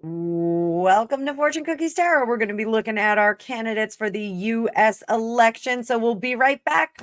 Welcome to Fortune Cookies Tarot. We're going to be looking at our candidates for the U.S. election. So we'll be right back.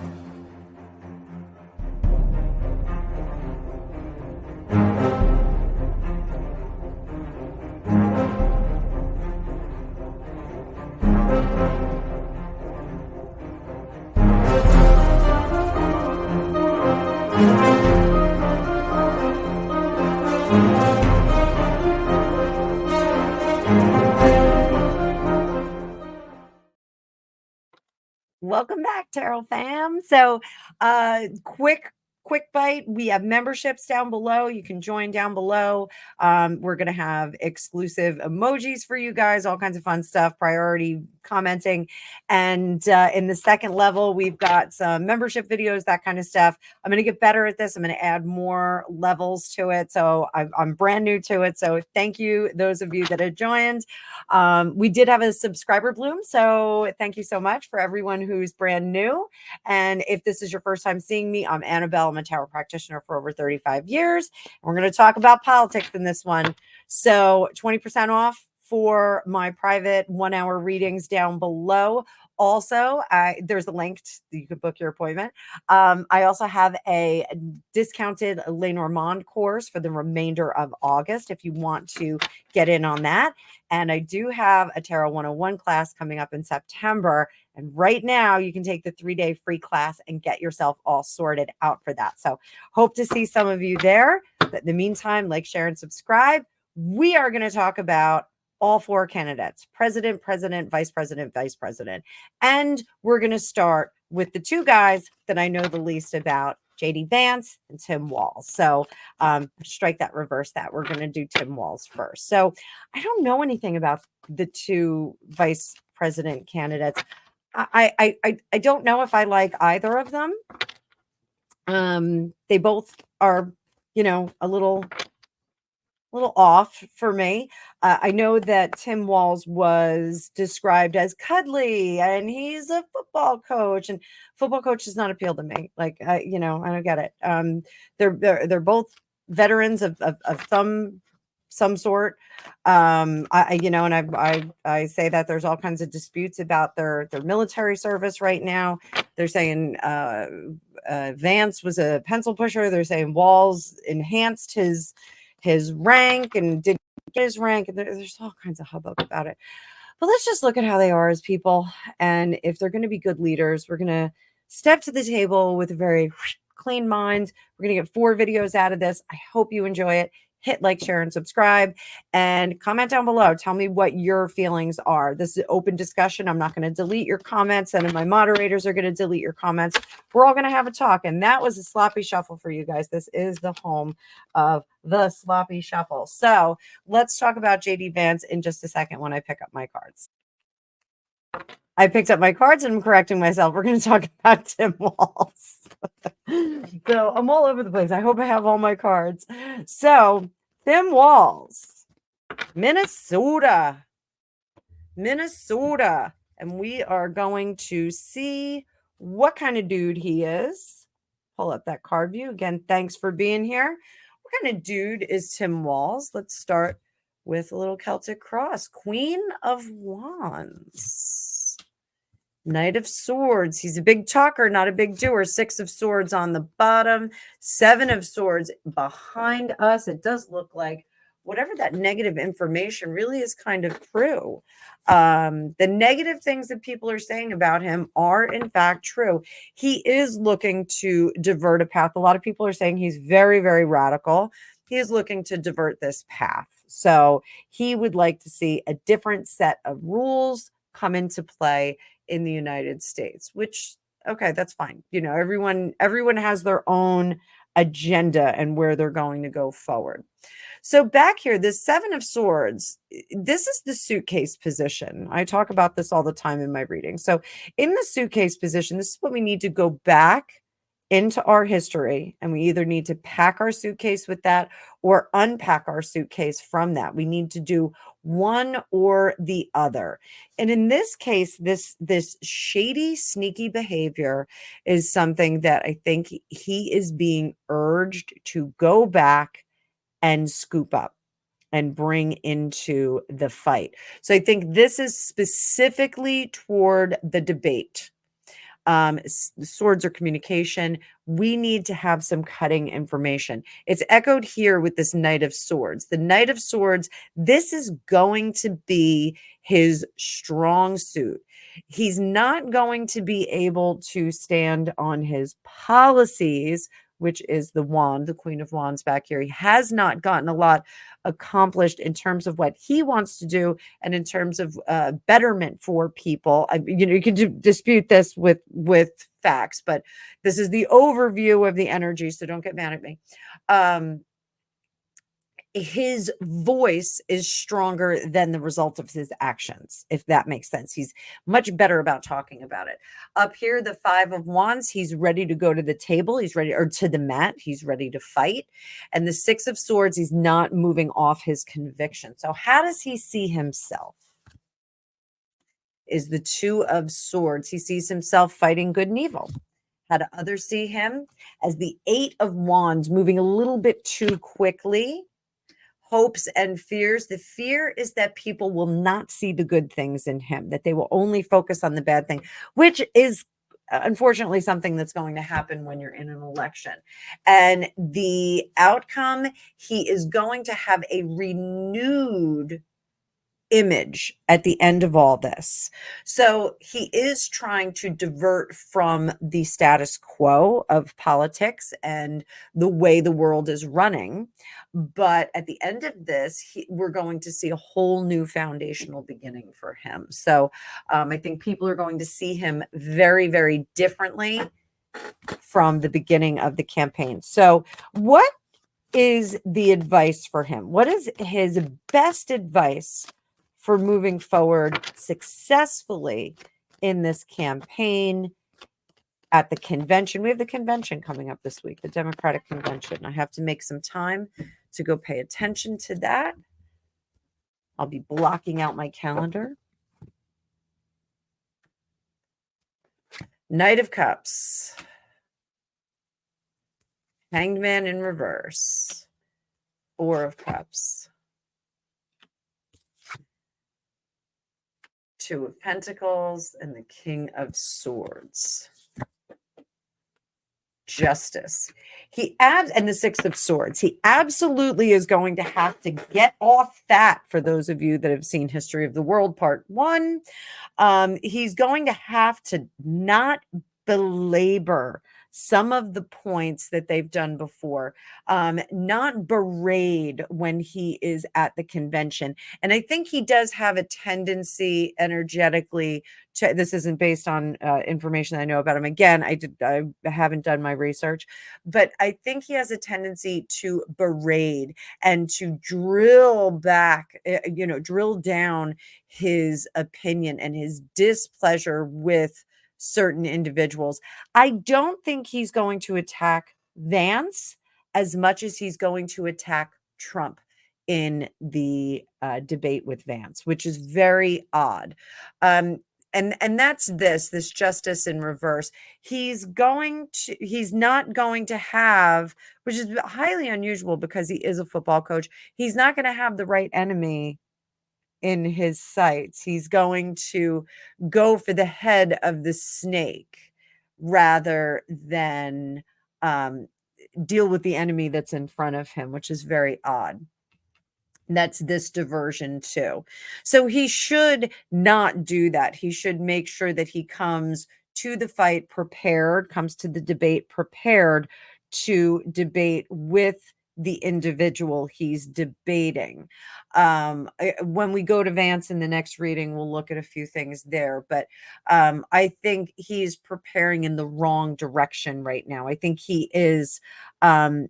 Welcome back, Tarot fam. So, quick bite. We have memberships down below. You can join down below. We're going to have exclusive emojis for you guys, all kinds of fun stuff, priority commenting. And in the second level, we've got some membership videos, that kind of stuff. I'm going to get better at this. I'm going to add more levels to it. So I'm brand new to it. So thank you, those of you that have joined. We did have a subscriber bloom. So thank you so much for everyone who's brand new. And if this is your first time seeing me, I'm Annabelle. I'm a tarot practitioner for over 35 years. We're going to talk about politics in this one. So 20% off for my private 1-hour readings down below. Also, there's a link you can book your appointment. I also have a discounted Lenormand course for the remainder of August if you want to get in on that. And I do have a Tarot 101 class coming up in September. And right now, you can take the 3-day free class and get yourself all sorted out for that. So hope to see some of you there. But in the meantime, like, share, and subscribe. We are going to talk about all 4 candidates: president, vice president. And we're going to start with the 2 guys that I know the least about, JD Vance and Tim Walz. So strike that, reverse that. We're going to do Tim Walz first. So I don't know anything about the 2 vice president candidates. I don't know if I like either of them. They both are, a little off for me. I know that Tim Walz was described as cuddly, and he's a football coach, and football coach does not appeal to me. Like, I don't get it. They're both veterans of some sort. And I say that there's all kinds of disputes about their military service right now. They're saying Vance was a pencil pusher. They're saying Walz enhanced his rank and didn't get his rank, and there's all kinds of hubbub about it. But let's just look at how they are as people, and if they're going to be good leaders, we're going to step to the table with a very clean mind. We're going to get 4 videos out of this. I hope you enjoy it. Hit like, share, and subscribe, and comment down below. Tell me what your feelings are. This is open discussion. I'm not going to delete your comments, and my moderators are going to delete your comments. We're all going to have a talk, and that was a sloppy shuffle for you guys. This is the home of the sloppy shuffle. So let's talk about JD Vance in just a second when I pick up my cards. I picked up my cards and I'm correcting myself. We're going to talk about Tim Walz. So I'm all over the place. I hope I have all my cards. So Tim Walz, Minnesota. And we are going to see what kind of dude he is. Pull up that card view. Again, thanks for being here. What kind of dude is Tim Walz? Let's start with a little Celtic cross. Queen of Wands. Knight of Swords. He's a big talker, not a big doer. 6 of Swords on the bottom. 7 of Swords behind us. It does look like whatever that negative information really is kind of true. The negative things that people are saying about him are in fact true. He is looking to divert a path. A lot of people are saying he's very, very radical. He is looking to divert this path. So he would like to see a different set of rules come into play in the United States, which, okay, that's fine. Everyone has their own agenda and where they're going to go forward. So back here, this 7 of Swords, this is the suitcase position. I talk about this all the time in my reading. So in the suitcase position, this is what we need to go back into our history, and we either need to pack our suitcase with that or unpack our suitcase from that. We need to do one or the other. And in this case, this shady, sneaky behavior is something that I think he is being urged to go back and scoop up. and bring into the fight. So I think this is specifically toward the debate. Swords or communication. We need to have some cutting information. It's echoed here with this Knight of Swords. The Knight of Swords, this is going to be his strong suit. He's not going to be able to stand on his policies, which is the wand, the Queen of Wands back here. He has not gotten a lot accomplished in terms of what he wants to do and in terms of betterment for people. You can dispute this with facts, but this is the overview of the energy, so don't get mad at me. His voice is stronger than the result of his actions, if that makes sense. He's much better about talking about it. Up here, the Five of Wands, he's ready to go to the table. He's ready, or to the mat. He's ready to fight. And the Six of Swords, he's not moving off his conviction. So how does he see himself? Is the Two of Swords. He sees himself fighting good and evil. How do others see him? As the Eight of Wands, moving a little bit too quickly. Hopes and fears. The fear is that people will not see the good things in him, that they will only focus on the bad thing, which is unfortunately something that's going to happen when you're in an election. And the outcome, he is going to have a renewed image at the end of all this. So he is trying to divert from the status quo of politics and the way the world is running. But at the end of this, we're going to see a whole new foundational beginning for him. So I think people are going to see him very, very differently from the beginning of the campaign. So what is the advice for him? What is his best advice for moving forward successfully in this campaign at the convention? We have the convention coming up this week, the Democratic Convention. I have to make some time to go pay attention to that. I'll be blocking out my calendar. Knight of Cups. Hanged Man in reverse. Four of Cups. Two of Pentacles and the King of Swords. Justice. And the Six of Swords. He absolutely is going to have to get off that. For those of you that have seen History of the World Part 1, he's going to have to not belabor some of the points that they've done before, not berate when he is at the convention. And I think he does have a tendency energetically to, this isn't based on information I know about him. Again, I haven't done my research, but I think he has a tendency to berate and to drill back, drill down his opinion and his displeasure with certain individuals. I don't think he's going to attack Vance as much as he's going to attack Trump in the debate with Vance, which is very odd. And that's this justice in reverse. He's not going to have, which is highly unusual because he is a football coach. He's not going to have the right enemy in his sights. He's going to go for the head of the snake rather than deal with the enemy that's in front of him, which is very odd. That's this diversion too. So he should not do that. He should make sure that he comes to the fight prepared, comes to the debate prepared to debate with the individual he's debating. When we go to Vance in the next reading, we'll look at a few things there, but I think he's preparing in the wrong direction right now. I think he is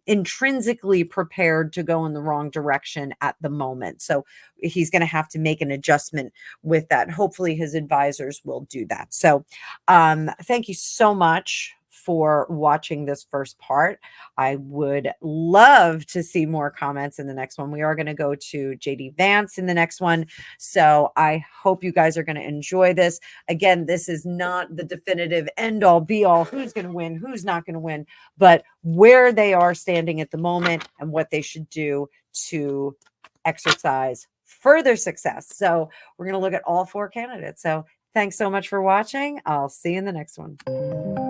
intrinsically prepared to go in the wrong direction at the moment. So he's going to have to make an adjustment with that. Hopefully his advisors will do that. So thank you so much for watching this first part. I would love to see more comments in the next one. We are going to go to JD Vance in the next one. So I hope you guys are going to enjoy this. Again, this is not the definitive end all be all, who's going to win, who's not going to win, but where they are standing at the moment and what they should do to exercise, further success. So we're going to look at all 4 candidates. So thanks so much for watching. I'll see you in the next one.